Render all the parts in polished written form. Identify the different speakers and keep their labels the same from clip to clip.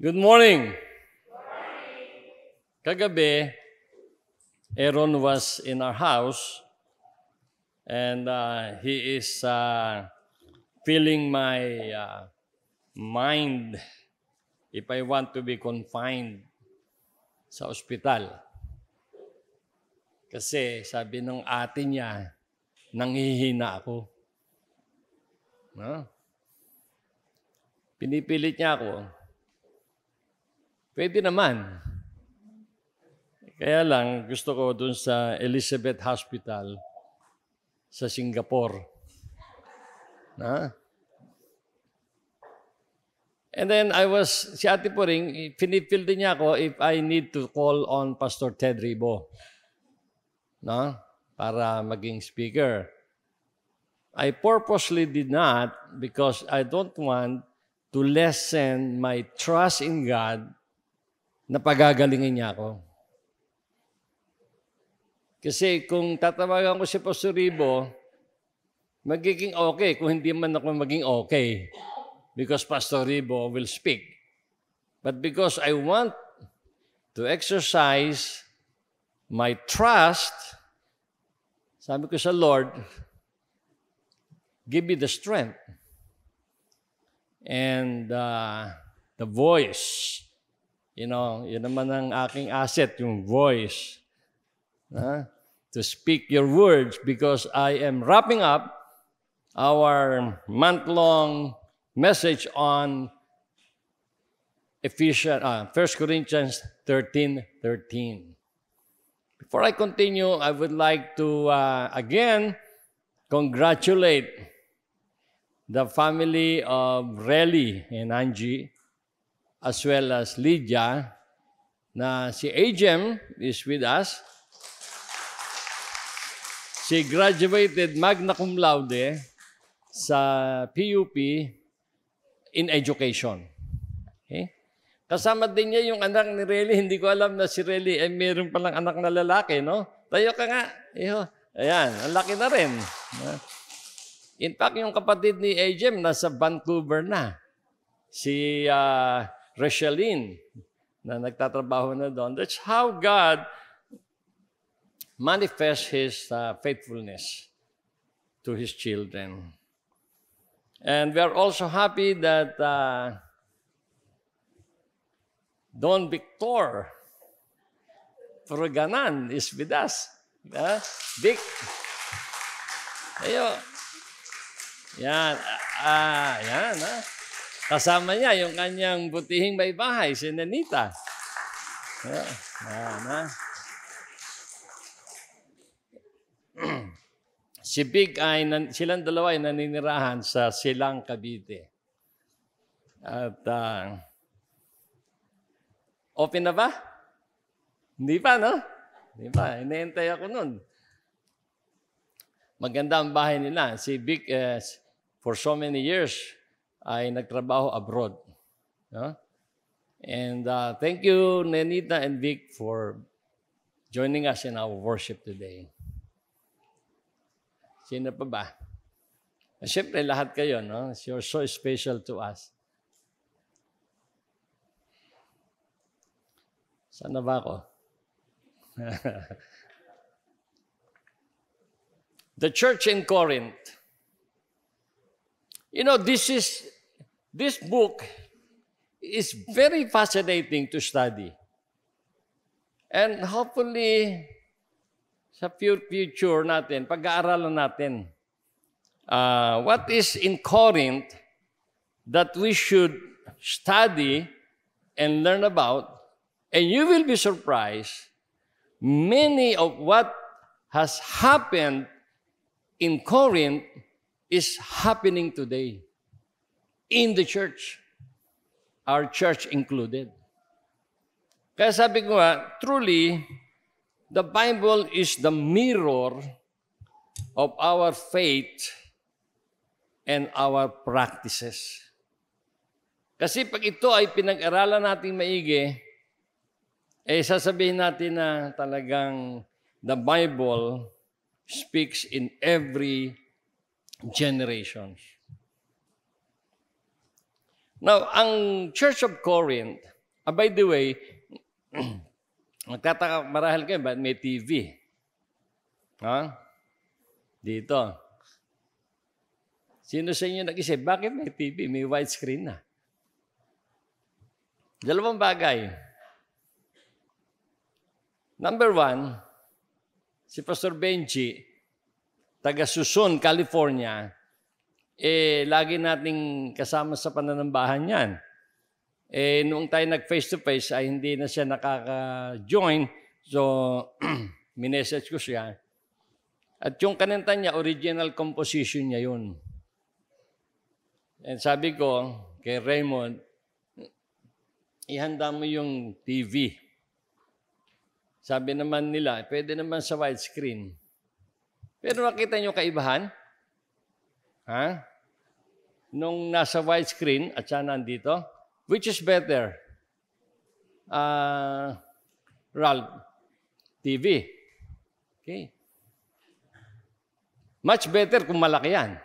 Speaker 1: Good morning. Kagabi, Aaron was in our house and he is feeling my mind if I want to be confined sa ospital. Kasi sabi ng ate niya, nanghihina ako. No? Pinipilit niya ako. Pwede naman. Kaya lang, gusto ko dun sa Elizabeth Hospital sa Singapore. Na? And then si Ate Poring, pinipil din niya ako if I need to call on Pastor Ted Ribo. No? Para maging speaker. I purposely did not because I don't want to lessen my trust in God na pagagalingin niya ako. Kasi kung tatawagan ko si Pastor Ribo, magiging okay kung hindi man ako maging okay. Because Pastor Ribo will speak. But because I want to exercise my trust, sabi ko sa Lord, give me the strength and the voice. You know, yun naman ang aking asset, yung voice. To speak your words because I am wrapping up our month-long message on 1 Corinthians 13:13. Before I continue, I would like to again congratulate the family of Relly and Angie as well as Lydia na si Ajem is with us. She graduated magna cum laude sa PUP in education. Okay? Kasama din niya yung anak ni Relly. Hindi ko alam na si Relly ay mayroon palang anak na lalaki, no? Tayo ka nga. Ayan, ang laki na rin. In fact, yung kapatid ni Ajem nasa Vancouver na. Si Rachelyn na nagtatrabaho na doon. That's how God manifests His faithfulness to His children. And we are also happy that Don Victor Furganan is with us. Vic. Ayo. Yan. Yan. Kasama niya yung kanyang butihing may bahay, si Nenita. Yan. Si Big silang dalawa ay naninirahan sa Silang, Cavite. At open na ba? Hindi pa, no? Hindi pa. Inaantay ako nun. Maganda ang bahay nila. Si Big, for so many years, ay nagtrabaho abroad. No? And thank you, Nenita and Vic, for joining us in our worship today. Sino pa ba? Siyempre, lahat kayo, no? You're so special to us. Saan na ba ako? The church in Corinth. You know, this book is very fascinating to study. And hopefully, sa future natin, pag-aaralan natin, what is in Corinth that we should study and learn about, and you will be surprised, many of what has happened in Corinth is happening today in the church, our church included. Kaya sabi ko truly, the Bible is the mirror of our faith and our practices. Kasi pag ito ay pinag-aralan natin maigi, sasabihin natin na talagang the Bible speaks in every generation. Now, ang Church of Corinth By the way, magtataka marahil kayo, ba't may TV? Ha? Dito. Sino sa inyo nag-isip, bakit may TV? May widescreen na. Dalawang bagay. Number one, si Pastor Benji, taga Susun, California, lagi nating kasama sa pananambahan yan. Noong tayo nag-face-to-face, ay hindi na siya nakaka-join. So, minessage ko siya. At yung kananta niya, original composition niya yun. And sabi ko, kay Raymond, ihanda mo yung TV. Sabi naman nila, pwede naman sa widescreen. Pero nakita niyo kaibahan? Ha? Nung nasa widescreen at siya nandito, which is better? Ralph, TV. Okay. Much better kung malaki yan.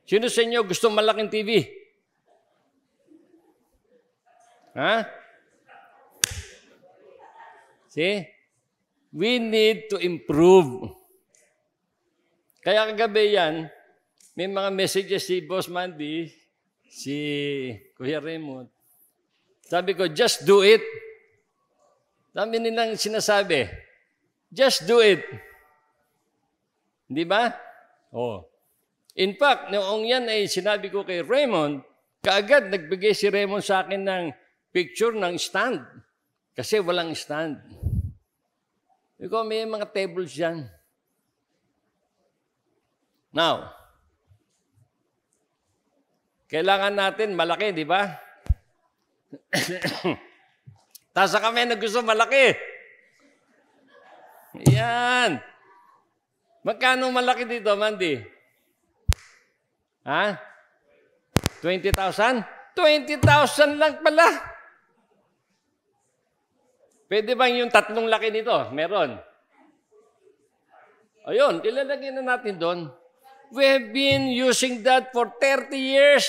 Speaker 1: Sino sa inyo gusto malaking TV? Ha? See? We need to improve. Kaya kagabi yan, may mga messages si Boss Mandy, si Kuya Raymond. Sabi ko, just do it. Sabi nilang sinasabi, just do it. Di ba? Oh. In fact, noong yan ay sinabi ko kay Raymond, kaagad nagbigay si Raymond sa akin ng picture ng stand. Kasi walang stand. Ikaw, may mga tables dyan. Now, kailangan natin malaki, di ba? Tasa kami na gusto malaki. Yan. Magkano malaki dito, Mandy? Ha? 20,000? 20,000 lang pala. Pwede bang yung tatlong laki nito? Meron. Ayun, ilalagay na natin doon. We have been using that for 30 years.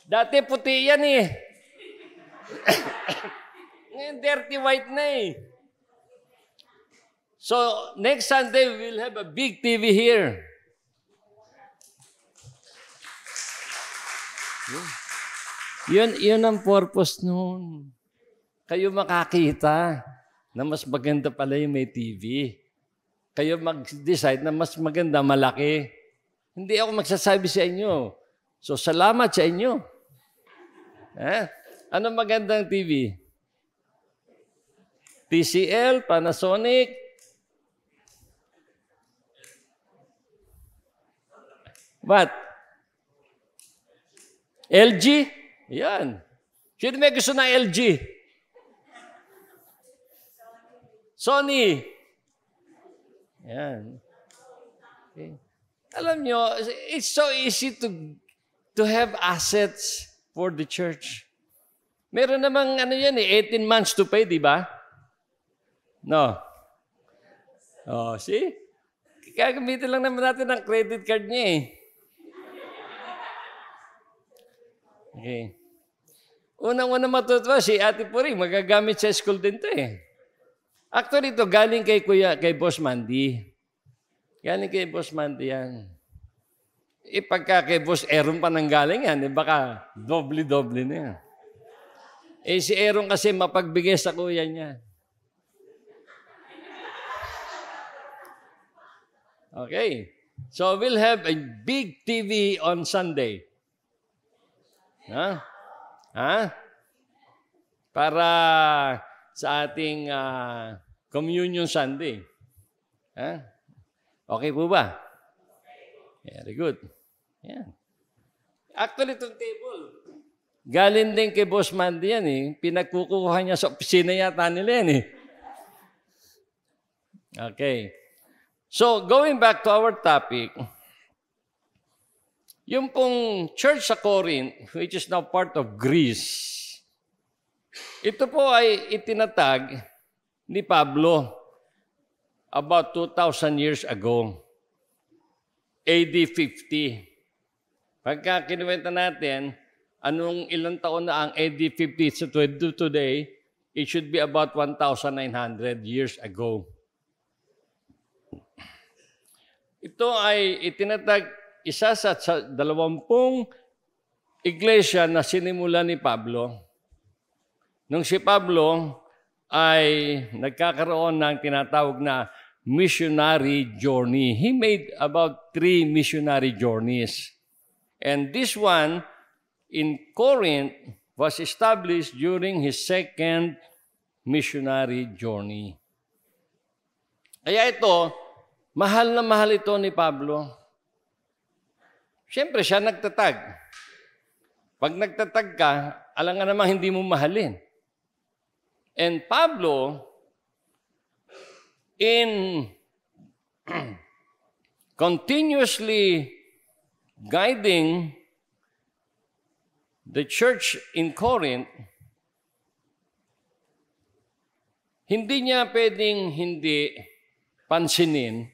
Speaker 1: Dati puti yan eh. Ngayon dirty white na eh. So, next Sunday, we'll have a big TV here. Yun ang purpose noon. Kayo makakita na mas maganda pala yung may TV. Kayo mag-decide na mas maganda, malaki. Hindi ako magsasabi sa inyo. So, salamat sa inyo. Ano magandang TV? TCL, Panasonic. What? LG? Yan. Sino may gusto ng LG? Sony. Yan. Okay. Alam nyo, it's so easy to have assets for the church. Meron namang 18 months to pay, di ba? No. Oh, see? Gagamitin lang naman natin ang credit card niya eh. Okay. Unang-una matutuwa, si Ate Puri, magagamit sa school din to eh. Actually, ito galing kay Boss Mandy. Galing kay Boss Mandy yan. Pagka kay Boss Aaron pa nang galing yan, baka doble-doble na yan. Si Aaron kasi mapagbigay sa kuya niya. Okay. So, we'll have a big TV on Sunday. Para sa ating Communion Sunday. Okay po ba? Very good. Yan. Actually, itong table, galing din kay Boss Mandy yan eh. Pinagkukuha niya sa opisina yata nila yan eh. Okay. So, going back to our topic, yung pong church sa Corinth, which is now part of Greece, ito po ay itinatag ni Pablo about 2,000 years ago, AD 50. Pagka kinuwenta natin, anong ilang taon na ang AD 50 to today, it should be about 1,900 years ago. Ito ay itinatag isa sa 20 iglesia na sinimula ni Pablo. Nung si Pablo ay nagkakaroon ng tinatawag na missionary journey. He made about 3 missionary journeys. And this one in Corinth was established during his 2nd missionary journey. Kaya ito, mahal na mahal ito ni Pablo. Siyempre, siya nagtatag. Pag nagtatag ka, alam nga namang hindi mo mahalin. And Pablo, in continuously guiding the church in Corinth, hindi niya pwedeng hindi pansinin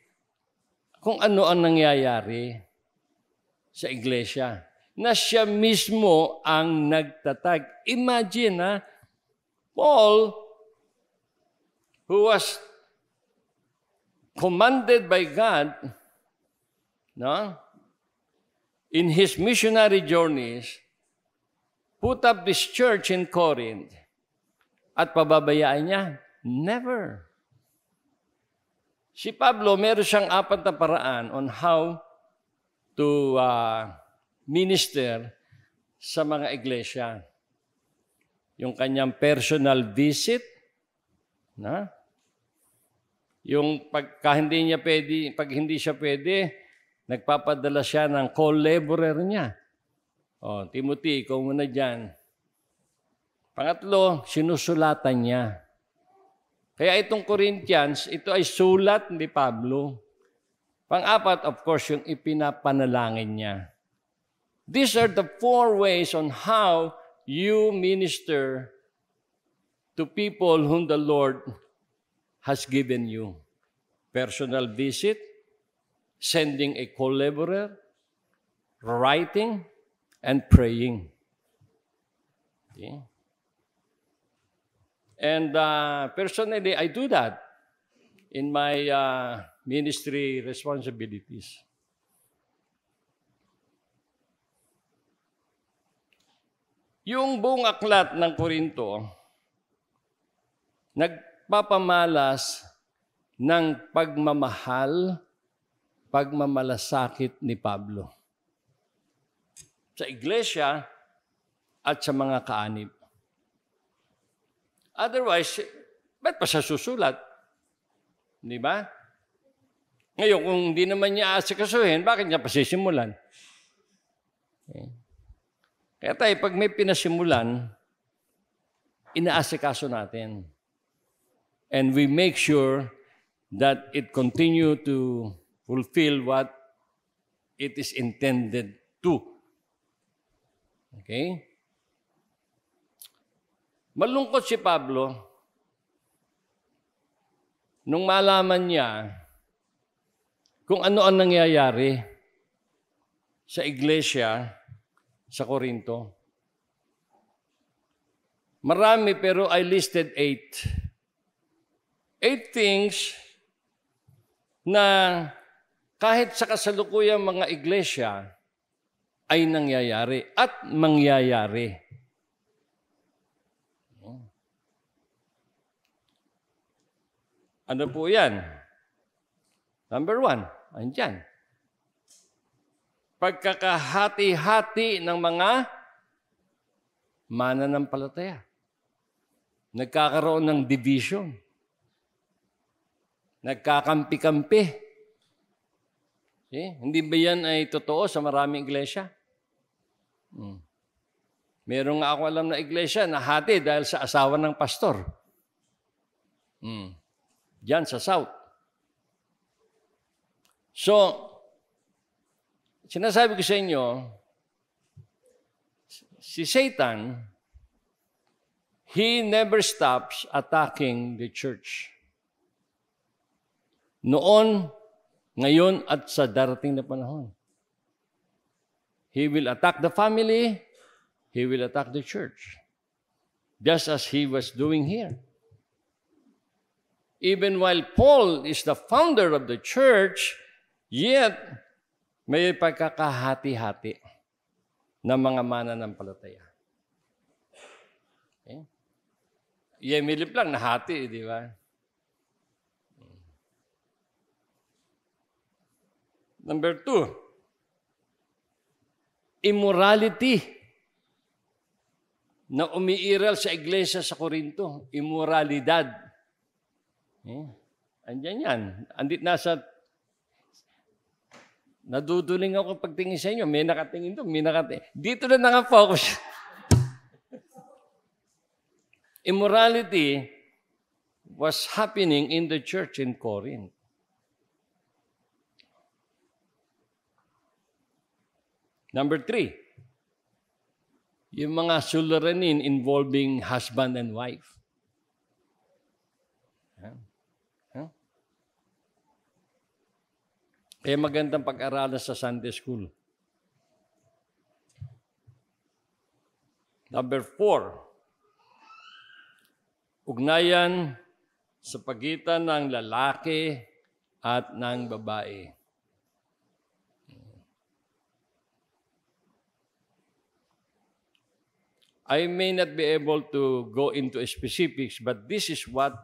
Speaker 1: kung ano ang nangyayari sa iglesia. Na siya mismo ang nagtatag. Imagine, Paul, who was commanded by God, in his missionary journeys, put up this church in Corinth at pababayaan niya? Never. Si Pablo, meron siyang 4 na paraan on how to minister sa mga iglesia. Yung kanyang personal visit, yung pag hindi siya pwede, nagpapadala siya ng co-laborer niya. Timothy, ikaw muna dyan. Pangatlo, sinusulatan niya. Kaya itong Corinthians, ito ay sulat ni Pablo. Pang-apat, of course, yung ipinapanalangin niya. These are the 4 ways on how you minister to people whom the Lord has given you. Personal visit, sending a co-laborer, writing, and praying. Okay? And personally, I do that in my ministry responsibilities. Yung buong aklat ng Korinto, nagpapamalas ng pagmamalasakit ni Pablo sa iglesia at sa mga kaanib. Otherwise, ba't pa siya susulat? Di ba? Ngayon, kung hindi naman niya asikasuhin, bakit niya pasisimulan? Okay. Kaya tayo, pag may pinasimulan, inaasikaso natin. And we make sure that it continue to fulfill what it is intended to. Okay? Malungkot si Pablo nung malaman niya kung ano ang nangyayari sa iglesia sa Corinto. Marami, pero I listed 8. 8 things na kahit sa kasalukuyang mga iglesia ay nangyayari at mangyayari. Ano po yan? Number 1, andyan. Pagkakahati-hati ng mga mananampalataya. Nagkakaroon ng division. Nagkakampi-kampi. Hindi ba yan ay totoo sa maraming iglesia? Meron nga ako alam na iglesia na hati dahil sa asawa ng pastor. Diyan sa South. So, sinasabi ko sa inyo, si Satan, he never stops attacking the church. Noon, ngayon, at sa darating na panahon. He will attack the family, he will attack the church. Just as he was doing here. Even while Paul is the founder of the church, yet may pagkakahati-hati ng mga mananampalataya. Okay? Yemilip lang, nahati, di ba? Number 2, immorality na umiiral sa iglesia sa Corinto. Immoralidad. Andyan yan. Naduduling ako pagtingin sa inyo. May nakatingin doon, may nakatingin. Dito na nakafocus. Immorality was happening in the church in Corinth. Number 3, yung mga suliranin involving husband and wife. Kaya magandang pag-aralan sa Sunday school. Number 4, ugnayan sa pagitan ng lalaki at ng babae. I may not be able to go into specifics, but this is what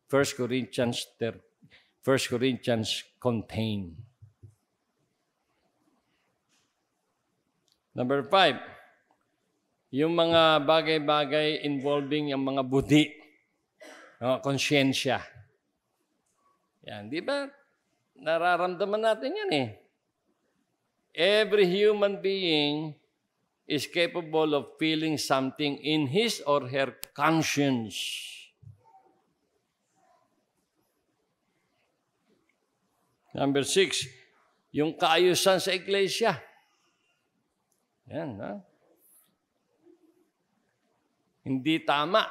Speaker 1: 1 Corinthians contain. Number 5, yung mga bagay-bagay involving yung mga budi, mga konsyensya. Yan, di ba? Nararamdaman natin yan eh. Every human being is capable of feeling something in his or her conscience. Number 6, yung kaayusan sa iglesia. Yan, ha? Hindi tama.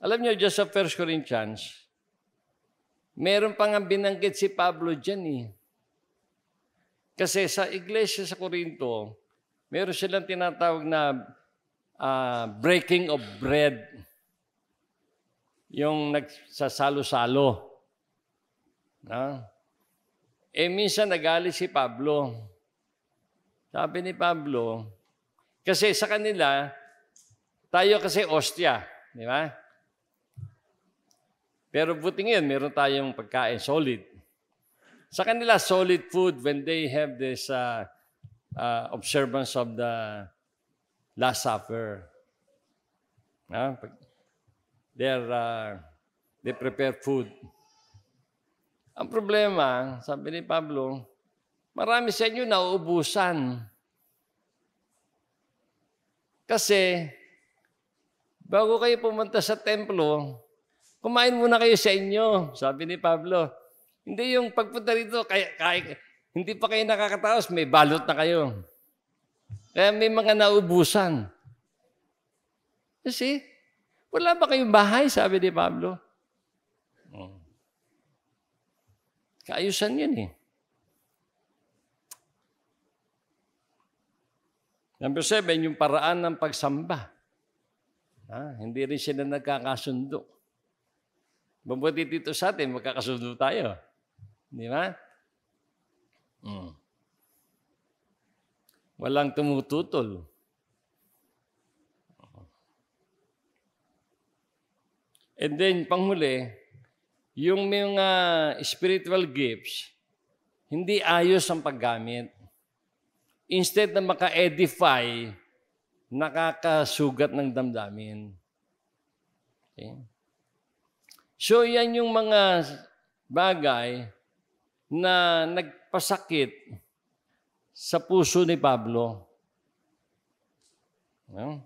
Speaker 1: Alam niyo, just sa 1 Corinthians, meron pa nga binanggit si Pablo dyan eh. Kasi sa iglesia sa Corinto, meron silang tinatawag na breaking of bread. Yung nagsasalo-salo. Minsan nagalit si Pablo. Sabi ni Pablo, kasi sa kanila, tayo kasi ostia. Di ba? Pero buti ngayon, meron tayong pagkain, solid. Sa kanila, solid food when they have this observance of the Last Supper. They prepare food. Ang problema, sabi ni Pablo, marami sa inyo nauubusan. Kasi, bago kayo pumunta sa templo, kumain muna kayo sa inyo, sabi ni Pablo. Hindi yung pagpunta rito, hindi pa kayo nakakataos, may balot na kayo. Kaya may mga naubusan. Kasi, wala ba kayong bahay, sabi ni Pablo? Kaayusan yun eh. Number 7, yung paraan ng pagsamba. Hindi rin sila nagkakasundo. Mabuti dito sa atin, magkakasundo tayo. Di ba? Walang tumututol. And then, panghuli, yung mga spiritual gifts, hindi ayos ang paggamit. Instead na maka-edify, nakakasugat ng damdamin. Okay? So, yan yung mga bagay na nagpasakit sa puso ni Pablo. No?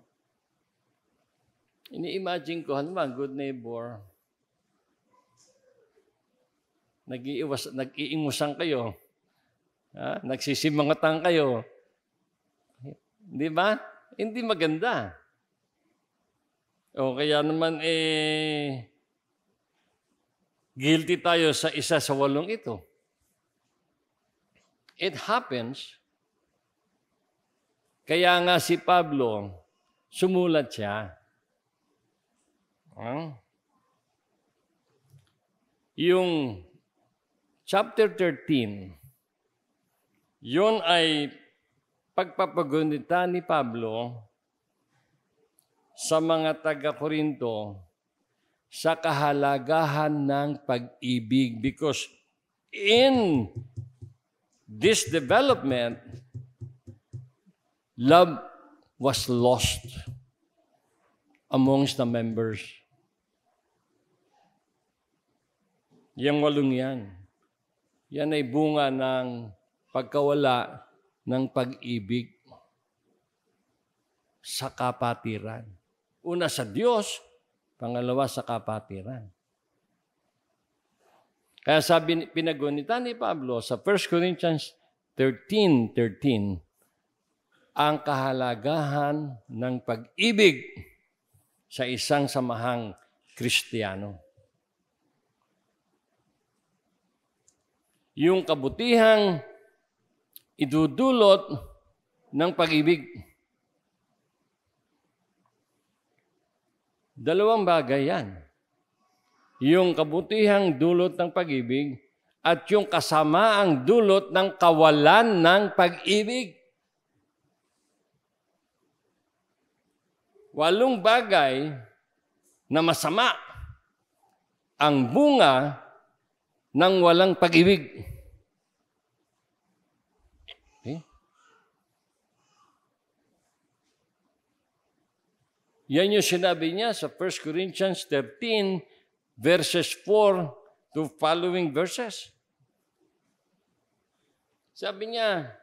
Speaker 1: Ini-imagine ko, good neighbor, nag-iingusan kayo, nagsisimangatan kayo. Di ba? Hindi maganda. O kaya naman, guilty tayo sa isa sa 8 ito. It happens Kaya nga si Pablo, sumulat siya. Yung chapter 13, yun ay pagpapagunita ni Pablo sa mga taga-Korinto sa kahalagahan ng pag-ibig. Because in this development, love was lost amongst the members. Yang 8 yan. Yan ay bunga ng pagkawala ng pag-ibig sa kapatiran. Una sa Diyos, pangalawa sa kapatiran. Kaya sabi, pinagunita ni Pablo sa 1 Corinthians 13:13, ang kahalagahan ng pag-ibig sa isang samahang Kristiyano. Yung kabutihang idudulot ng pag-ibig. 2 bagay yan. Yung kabutihang dulot ng pag-ibig at yung kasamaang dulot ng kawalan ng pag-ibig. 8 bagay na masama ang bunga ng walang pag-ibig. Okay? Yan yung sinabi niya sa 1 Corinthians 13, verses 4 to following verses. Sabi niya,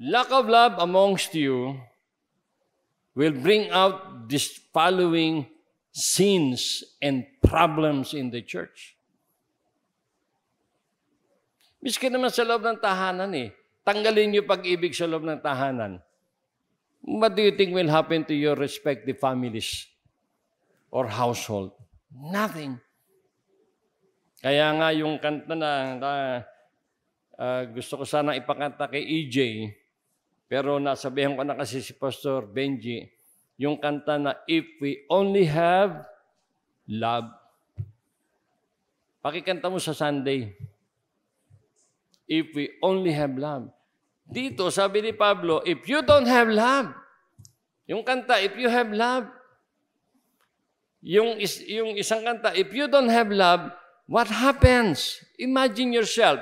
Speaker 1: lack of love amongst you will bring out these following sins and problems in the church. Miski naman sa loob ng tahanan tanggalin niyo pag-ibig sa loob ng tahanan. What do you think will happen to your respective families or household? Nothing. Kaya nga yung kanta na gusto ko sana ipakanta kay EJ, pero nasabihan ko na kasi si Pastor Benji, yung kanta na If We Only Have Love. Pakikanta mo sa Sunday. If we only have love. Dito, sabi ni Pablo, if you don't have love, yung kanta, if you have love, yung isang kanta, if you don't have love, what happens? Imagine yourself,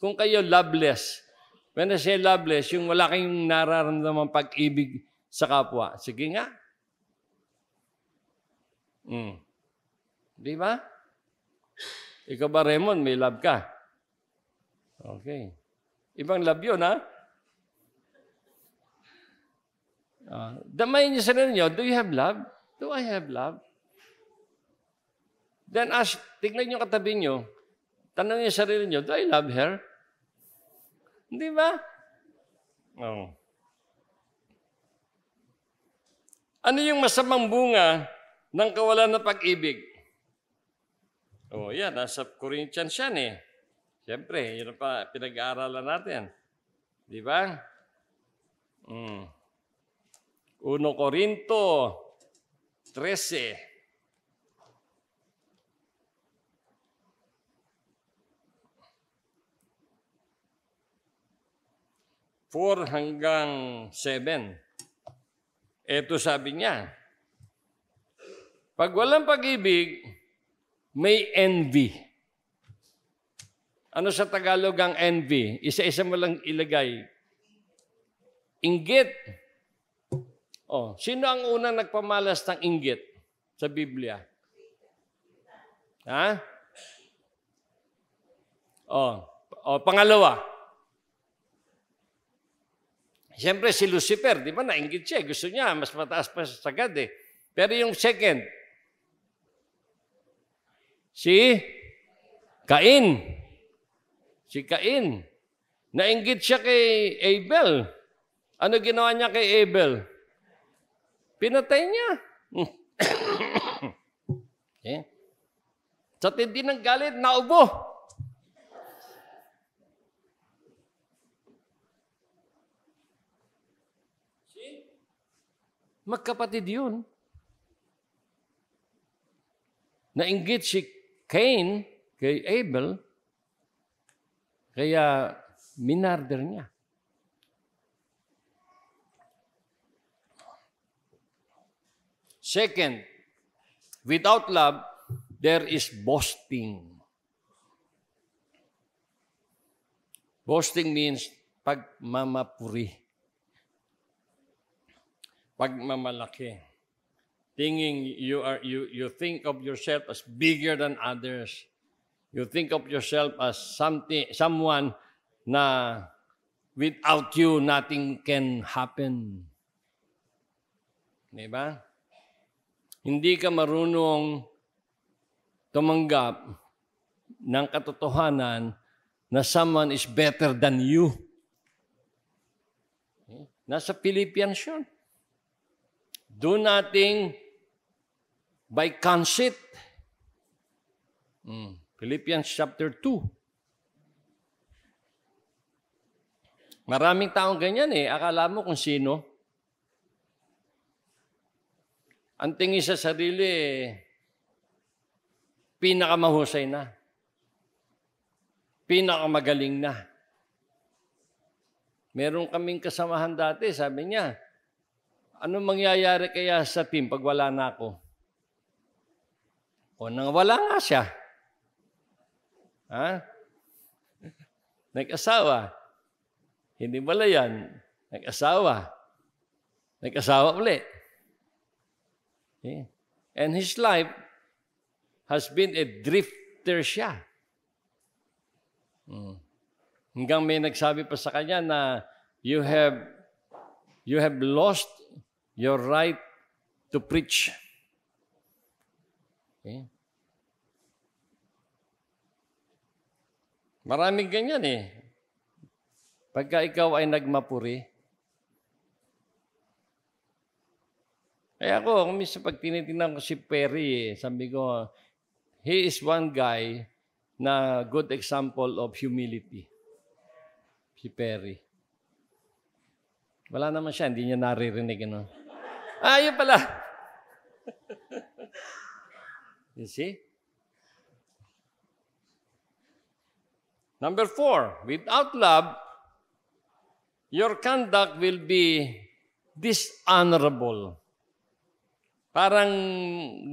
Speaker 1: kung kayo loveless. When I say loveless, yung wala kayong nararamdaman pag-ibig sa kapwa. Sige nga. Di ba? Ikaw ba, Raymond, may love ka? Okay. Ibang love yun, ha? Damayin niyo sa ninyo, do you have love? Do I have love? Then tignan niyo katabi niyo, tanong niyo sa sarili niyo, do I love her? Hindi ba? Oh. Ano yung masamang bunga ng kawalan ng pag-ibig? Oh, yan, nasa Corinthians yan Siyempre, yun pa pinag-aaralan natin. Di ba? 1 Corinto 13. 4 hanggang 7. Ito sabi niya, pag walang pag-ibig, may envy. Ano sa Tagalog ang envy? Isa-isa mo lang ilagay. Inggit. Sino ang unang nagpamalas ng inggit sa Biblia? Ha? Pangalawa. Siyempre si Lucifer, di ba nainggit siya? Gusto niya, mas mataas pa sa sagad Pero yung second, si Cain. Si Cain. Nainggit siya kay Abel. Ano ginawa niya kay Abel? Pinatay niya. Sa tindi ng galit, naubo. Magkapatid yun. Nainggit si Cain kay Abel, kaya minarder niya. Second, without love, there is boasting. Boasting means pagmamapuri. Pagmamalaki. Thinking you think of yourself as bigger than others. You think of yourself as someone na without you nothing can happen. Diba? Hindi ka marunong tumanggap ng katotohanan na someone is better than you. Nasa Philippians yun. Do nothing by conceit. Philippians chapter 2. Maraming taong ganyan eh. Akala mo kung sino. Ang tingin sa sarili, pinakamahusay na. Pinakamagaling na. Meron kaming kasamahan dati, sabi niya, ano mangyayari kaya sa team pag wala na ako? O nang wala nga siya. Ha? Nag-asawa. Hindi wala yan. Nag-asawa. Nag-asawa ulit. Okay. And his life has been a drifter siya. Hanggang may nagsabi pa sa kanya na you have lost your right to preach. Okay. Maraming ganyan eh. Pagka ikaw ay nagmapuri. Kaya ako, minsan pag tinitingnan ko si Perry, sabi ko, he is one guy na good example of humility. Si Perry. Wala naman siya, hindi niya naririnig. Ano? Yun pala. You see? Number 4, without love, your conduct will be dishonorable. Parang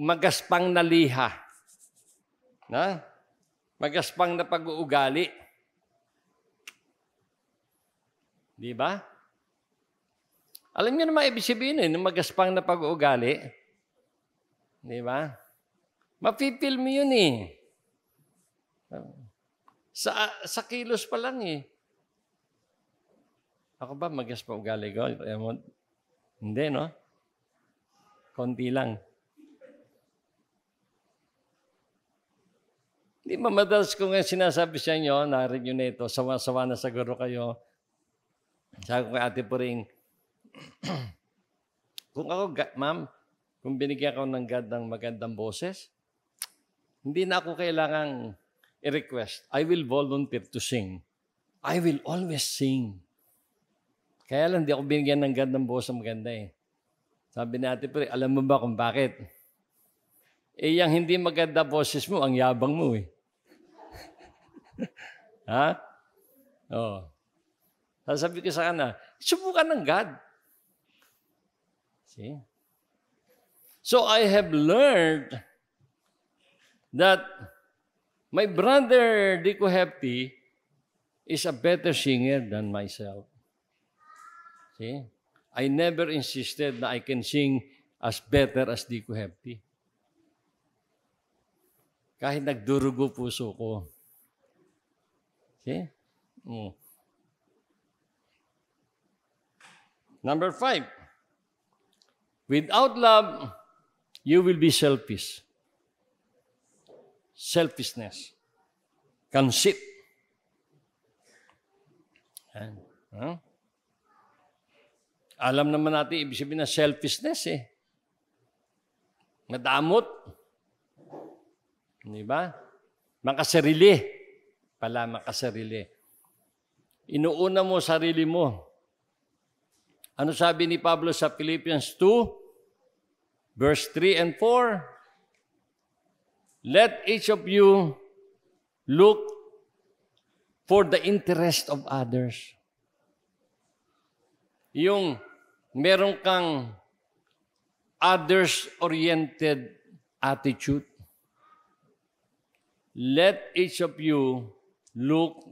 Speaker 1: magaspang na liha. Na? Magaspang na pag-uugali. Di ba? Alam niyo naman ibig sabihin ng magaspang na pag-uugali. Di ba? Mapipil mo yun eh. Sa kilos pa lang eh. Ako ba magaspang ugali ko? Hindi, no? Konti lang. Hindi ba madalas ko nga sinasabi sa inyo, narinig nyo na ito, sawa-sawa na siguro kayo. Sabi ko kay Ate Puring, kung ako, ma'am, kung binigyan ako ng God ng magandang boses, hindi na ako kailangang i-request. I will volunteer to sing. I will always sing. Kaya lang, hindi ako binigyan ng God ng boses na maganda eh. Sabi ni Ate Puring, alam mo ba kung bakit? Yung hindi maganda boses mo, ang yabang mo eh. Ha? Oo. Sabi ko sa kanya, subukan ng God. See? So I have learned that my brother Dico Hefty is a better singer than myself. See? I never insisted na I can sing as better as Dico Hefty. Kahit nagdurugo puso ko. See? Number 5. Without love, you will be selfish. Selfishness. Conceit. Huh? Alam naman natin, ibig sabihin na selfishness eh. Madamot. Di ba? Makasarili. Makasarili. Inuuna mo sarili mo. Ano sabi ni Pablo sa Philippians 2? Verse 3 and 4, let each of you look for the interest of others. Yung meron kang others-oriented attitude. Let each of you look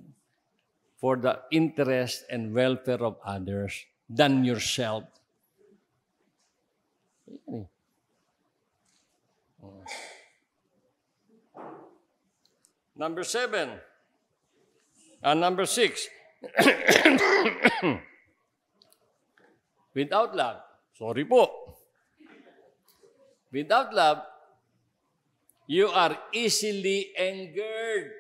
Speaker 1: for the interest and welfare of others than yourself. Number 7. Number 6. Without love. Sorry po. Without love, you are easily angered.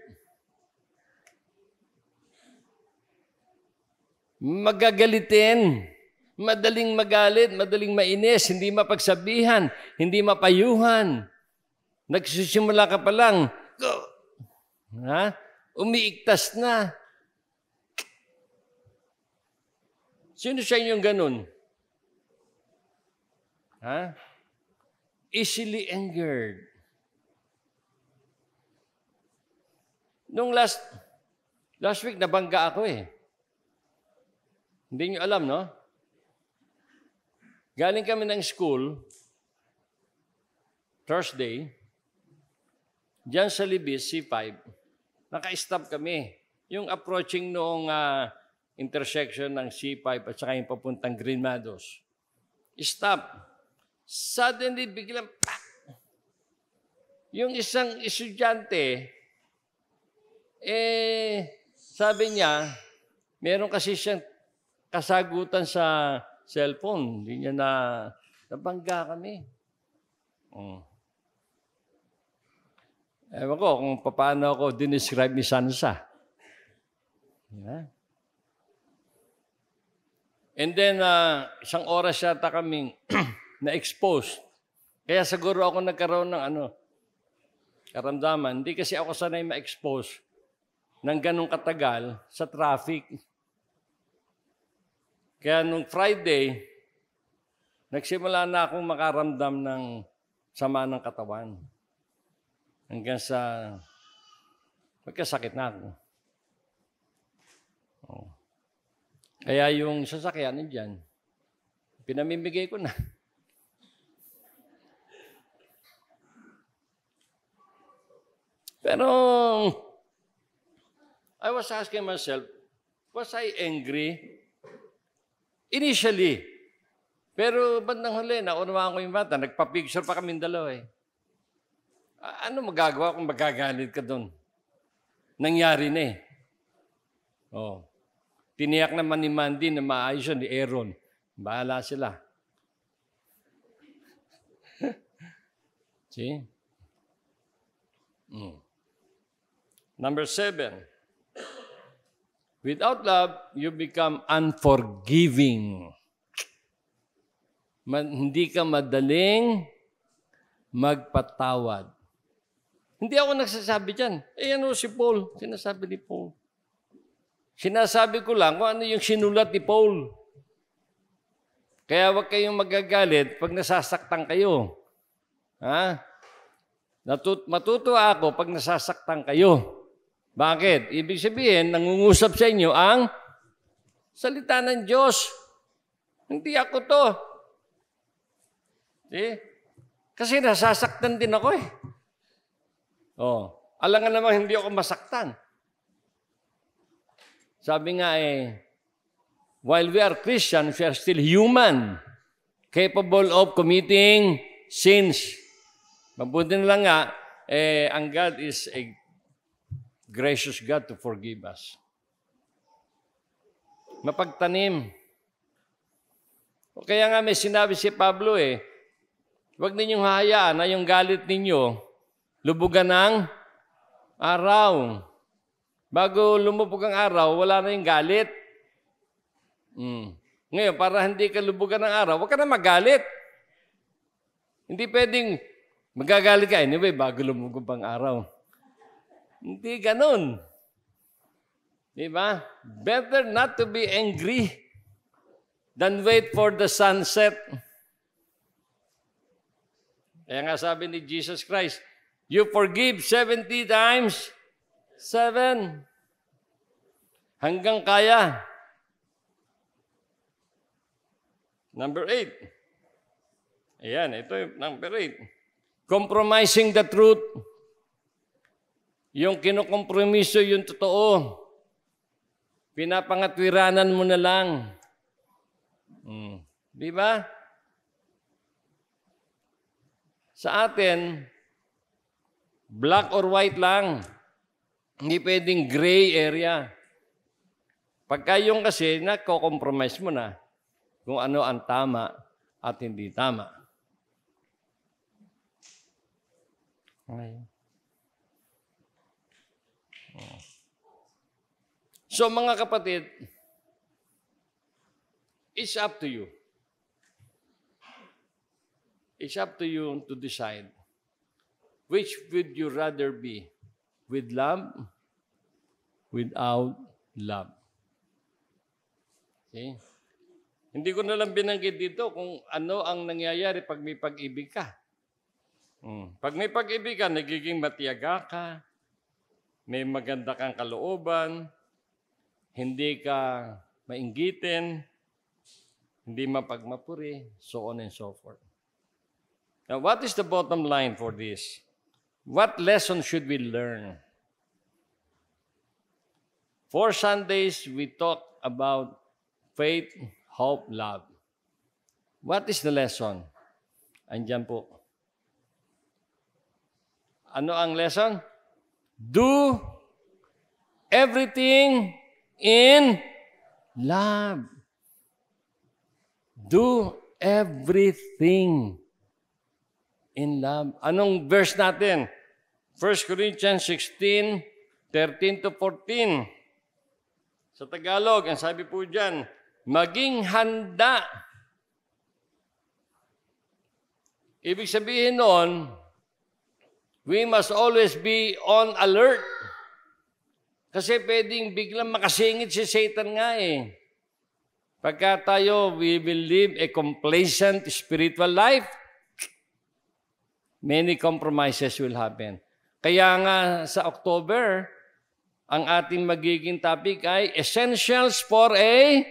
Speaker 1: Magagalitin. Madaling magalit, madaling mainis, hindi mapagsabihan, hindi mapayuhan. Nagsisimula ka pa lang, umiigtas na. Sino siya yung ganun? Easily angered. Nung last week, nabangga ako eh. Hindi nyo alam, no? Galing kami ng school, Thursday, diyan sa Libis, C5, naka-stop kami. Yung approaching noong intersection ng C5 at saka yung papuntang Green Meadows. Stop. Suddenly, biglang, pak! Yung isang estudyante, sabi niya, meron kasi siyang kasagutan sa cellphone. Hindi niya nabangga kami. Ewan ko kung paano ako dinescribe ni Sansa. Yeah. And then, isang oras yata kaming na-expose. Kaya siguro ako nagkaroon ng karamdaman. Hindi kasi ako sanay ma-expose ng ganong katagal sa traffic. Kaya nung Friday, nagsimula na akong makaramdam ng sama ng katawan. Hanggang sa magkasakit na ako. Kaya yung sasakyan nandiyan, pinamimigay ko na. Pero I was asking myself, was I angry? Initially. Pero bandang huli, naunawaan ko yung bata, nagpa-picture pa kami dalawa eh. Ano magagawa kung magagalit ka doon? Nangyari na eh. Tiniyak naman ni Mandy na maayos yun, ni Aaron. Bahala sila. See? Number 7. Without love, you become unforgiving. Hindi ka madaling magpatawad. Hindi ako nagsasabi dyan. Si Paul. Sinasabi ni Paul. Sinasabi ko lang kung ano yung sinulat ni Paul. Kaya huwag kayong magagalit pag nasasaktan kayo. Matutuwa ako pag nasasaktan kayo. Bakit? Ibig sabihin, nangungusap sa inyo ang salita ng Diyos. Hindi ako to. Kasi nasasaktan din ako eh. Alangan naman hindi ako masaktan. Sabi nga while we are Christians, we are still human, capable of committing sins. Mabuti na lang nga, ang God is a gracious God to forgive us. Mapagtanim. O kaya nga may sinabi si Pablo huwag ninyong hahayaan na yung galit ninyo lubugan ng araw. Bago lumubog ang araw, wala na yung galit. Ngayon, para hindi ka lubugan ng araw, huwag ka na magalit. Hindi pwedeng magagalit ka anyway bago lumubog ang araw. Hindi ganun. Diba? Better not to be angry than wait for the sunset. Kaya nga sabi ni Jesus Christ, you forgive 70 times 7. Hanggang kaya. Number 8. Ayan, ito yung number 8. Compromising the truth. Yung kinukompromiso yung totoo. Pinapangatwiranan mo na lang. Di ba? Sa atin, black or white lang. Hindi pwedeng gray area. Pagka yung kasi, nako-compromise mo na kung ano ang tama at hindi tama. Okay. So mga kapatid, it's up to you. It's up to you to decide which would you rather be, with love, without love. Okay? Hindi ko na lang binanggit dito kung ano ang nangyayari pag may pag-ibig ka. Pag may pag-ibig ka, nagiging matiyaga ka, may maganda kang kalooban, hindi ka mainggitin, hindi mapagmapuri, so on and so forth. Now, what is the bottom line for this? What lesson should we learn? 4 Sundays, we talk about faith, hope, love. What is the lesson? Andyan po. Ano ang lesson? Do everything in love. Do everything in love. Anong verse natin? 1 Corinthians 16, 13 to 14. Sa Tagalog, ang sabi po dyan, maging handa. Ibig sabihin noon, we must always be on alert. Kasi pwedeng biglang makasingit si Satan nga eh. Pagka tayo, we will live a complacent spiritual life, many compromises will happen. Kaya nga sa October, ang ating magiging topic ay essentials for a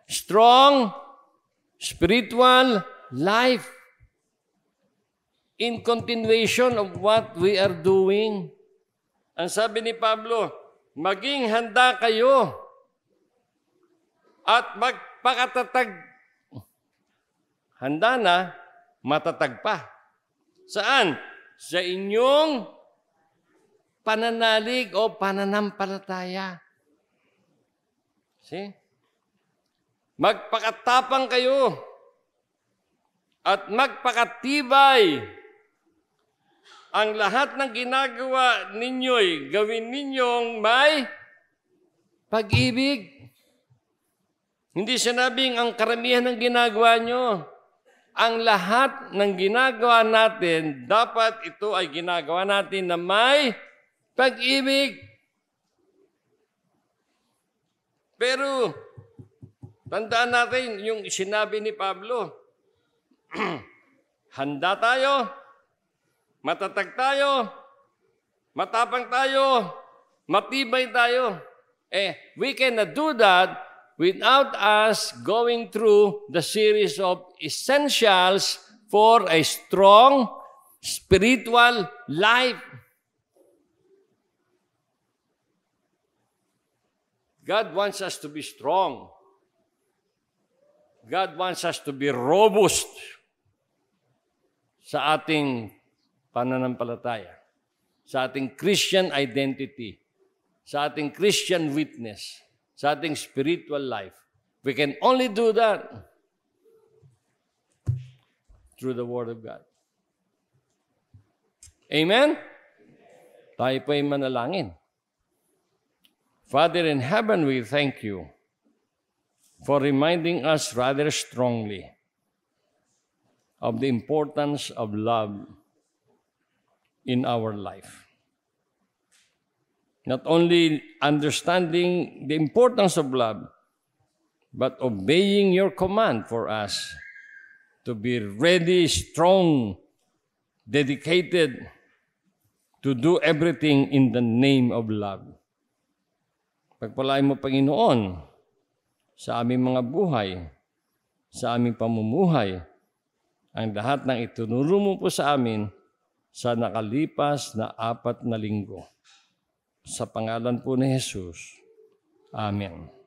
Speaker 1: strong spiritual life. In continuation of what we are doing. Ang sabi ni Pablo, maging handa kayo at magpakatatag. Handa na, matatag pa. Saan? Sa inyong pananalig o pananampalataya. See? Magpakatapang kayo at magpakatibay. Ang lahat ng ginagawa ninyo'y gawin ninyong may pag-ibig. Hindi sinabing ang karamihan ng ginagawa nyo. Ang lahat ng ginagawa natin, dapat ito ay ginagawa natin na may pag-ibig. Pero, tandaan natin yung sinabi ni Pablo, handa tayo, matatag tayo, matapang tayo, matibay tayo. We cannot do that without us going through the series of essentials for a strong spiritual life. God wants us to be strong. God wants us to be robust sa ating pananampalataya, sa ating Christian identity, sa ating Christian witness, sa ating spiritual life. We can only do that through the Word of God. Amen? Tayo po ay manalangin. Father in heaven, we thank you for reminding us rather strongly of the importance of love in our life. Not only understanding the importance of love, but obeying your command for us to be ready, strong, dedicated to do everything in the name of love. Pagpalain mo, Panginoon, sa aming mga buhay, sa aming pamumuhay, ang lahat ng itunuro mo po sa amin sa nakalipas na 4 na linggo. Sa pangalan po ni Jesus. Amen.